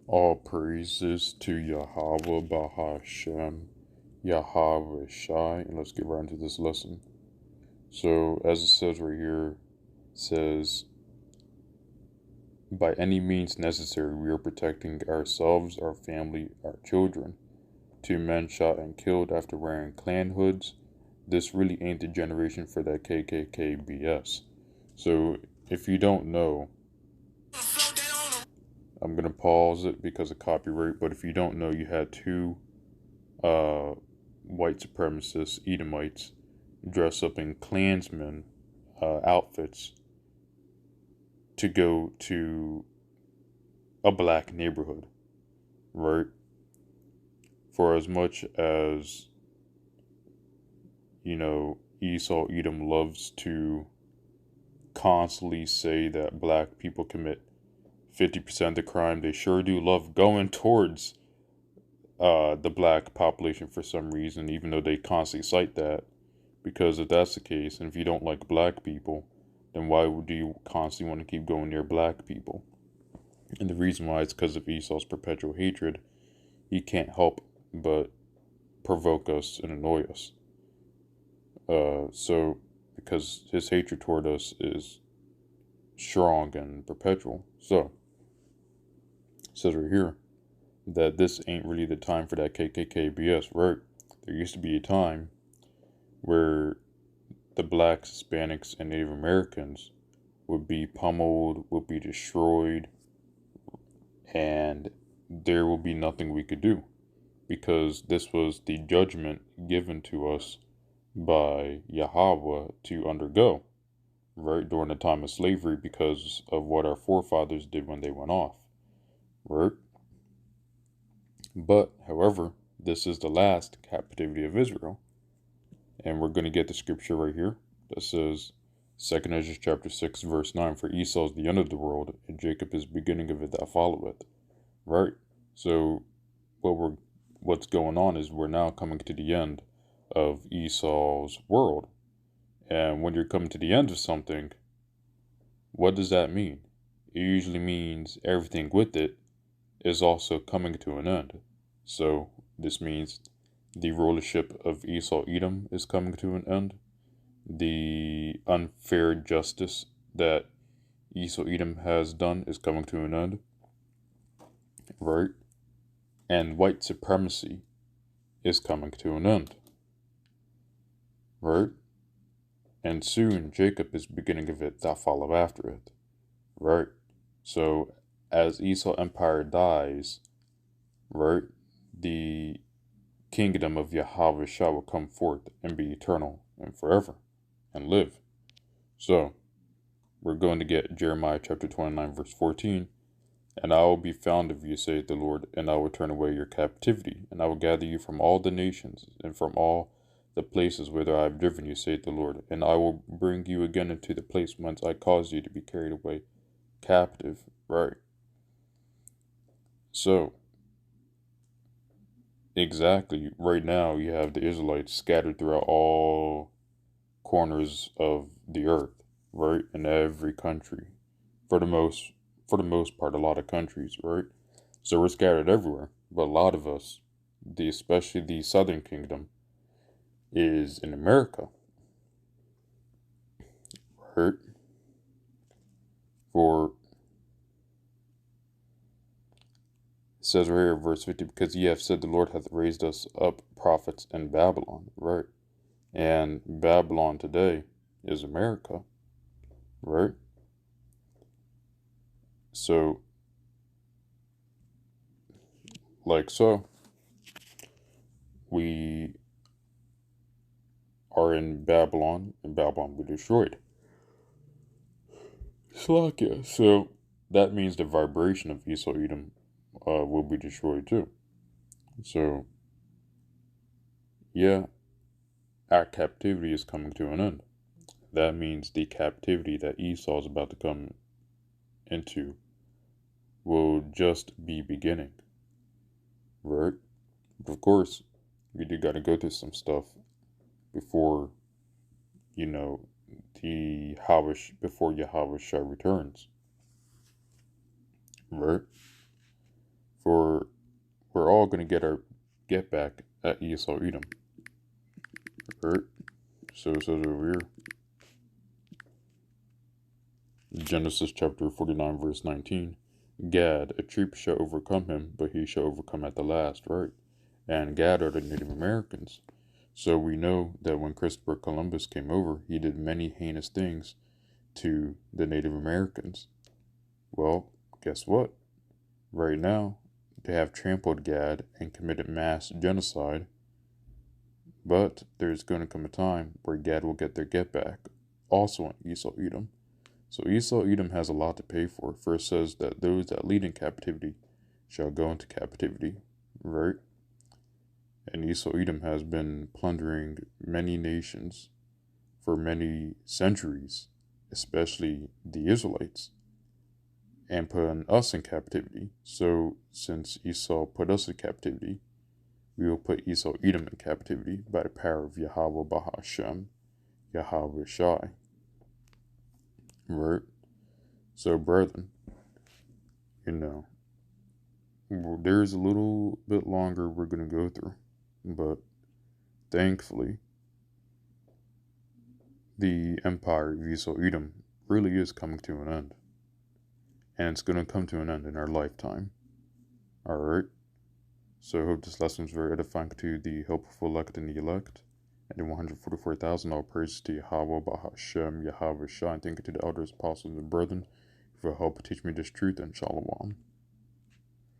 All praises to Yahweh Bahashem, Yahweh Shai, and let's get right into this lesson. So, as it says right here, it says, by any means necessary, we are protecting ourselves, our family, our children. 2 men shot and killed after wearing Klan hoods. This really ain't the generation for that KKK BS. So, if you don't know, I'm gonna pause it because of copyright, but if you don't know, you had two uh, white supremacists, Edomites, dress up in Klansmen outfits to go to a black neighborhood, right? For as much as, Esau Edom loves to constantly say that black people commit 50% of the crime, they sure do love going towards the black population for some reason, even though they constantly cite that. Because if that's the case, and if you don't like black people, then why do you constantly want to keep going near black people? And the reason why is because of Esau's perpetual hatred. He can't help but provoke us and annoy us. So, because his hatred toward us is strong and perpetual. So, it says right here that this ain't really the time for that KKK BS, right? There used to be a time where the blacks, Hispanics, and Native Americans would be pummeled, would be destroyed, and there will be nothing we could do because this was the judgment given to us by Yahweh to undergo, right, during the time of slavery because of what our forefathers did when they went off, right? But, however, this is the last captivity of Israel, and we're going to get the scripture right here that says, 2nd Ezra chapter 6, verse 9, for Esau is the end of the world, and Jacob is the beginning of it that followeth. Right? So what's going on is we're now coming to the end of Esau's world. And when you're coming to the end of something, what does that mean? It usually means everything with it is also coming to an end. So this means the rulership of Esau Edom is coming to an end. The unfair justice that Esau Edom has done is coming to an end. Right? And white supremacy is coming to an end. Right? And soon Jacob is beginning of it that follow after it. Right? So as Esau Empire dies, right, the kingdom of Yahweh Shah will come forth and be eternal and forever and live. So we're going to get Jeremiah chapter 29 verse 14. And I will be found of you, saith the Lord, and I will turn away your captivity, and I will gather you from all the nations, and from all the places whither I have driven you, saith the Lord, and I will bring you again into the place whence I caused you to be carried away captive. Right. So, exactly, right now you have the Israelites scattered throughout all corners of the earth, right, in every country, for the most for the most part, a lot of countries, right? So we're scattered everywhere, but a lot of us, especially the Southern Kingdom, is in America, right? For it says right here, verse 50, because ye have said the Lord hath raised us up prophets in Babylon, right? And Babylon today is America, right? So, so, we are in Babylon, and Babylon will be destroyed. Slovakia. So that means the vibration of Esau Edom will be destroyed too. So yeah, our captivity is coming to an end. That means the captivity that Esau is about to come into will just be beginning, right? But of course, we do got to go through some stuff before, you know, before Yahweh Shah returns, right? For we're all going to get our get back at Esau Edom. Right? So it says over here, Genesis chapter 49, verse 19. Gad, a troop shall overcome him, but he shall overcome at the last, right? And Gad are the Native Americans. So we know that when Christopher Columbus came over, he did many heinous things to the Native Americans. Well, guess what? Right now, they have trampled Gad and committed mass genocide. But there's going to come a time where Gad will get their get back, also on Esau Edom. So Esau Edom has a lot to pay for. First says that those that lead in captivity shall go into captivity, right? And Esau Edom has been plundering many nations for many centuries, especially the Israelites, and putting us in captivity. So since Esau put us in captivity, we will put Esau Edom in captivity by the power of Yahweh Bahashem, Yahweh Shai. Right? So, brethren, there's a little bit longer we're going to go through. But thankfully, the empire of Esau Edom really is coming to an end. And it's going to come to an end in our lifetime. Alright? So I hope this lesson was very edifying to the helpful elect and the elect. And the 144,000, all praise to Yahweh, Bahashem, Yahweh Shah, and thank you to the elders, apostles, and brethren for help teach me this truth, and Shalom.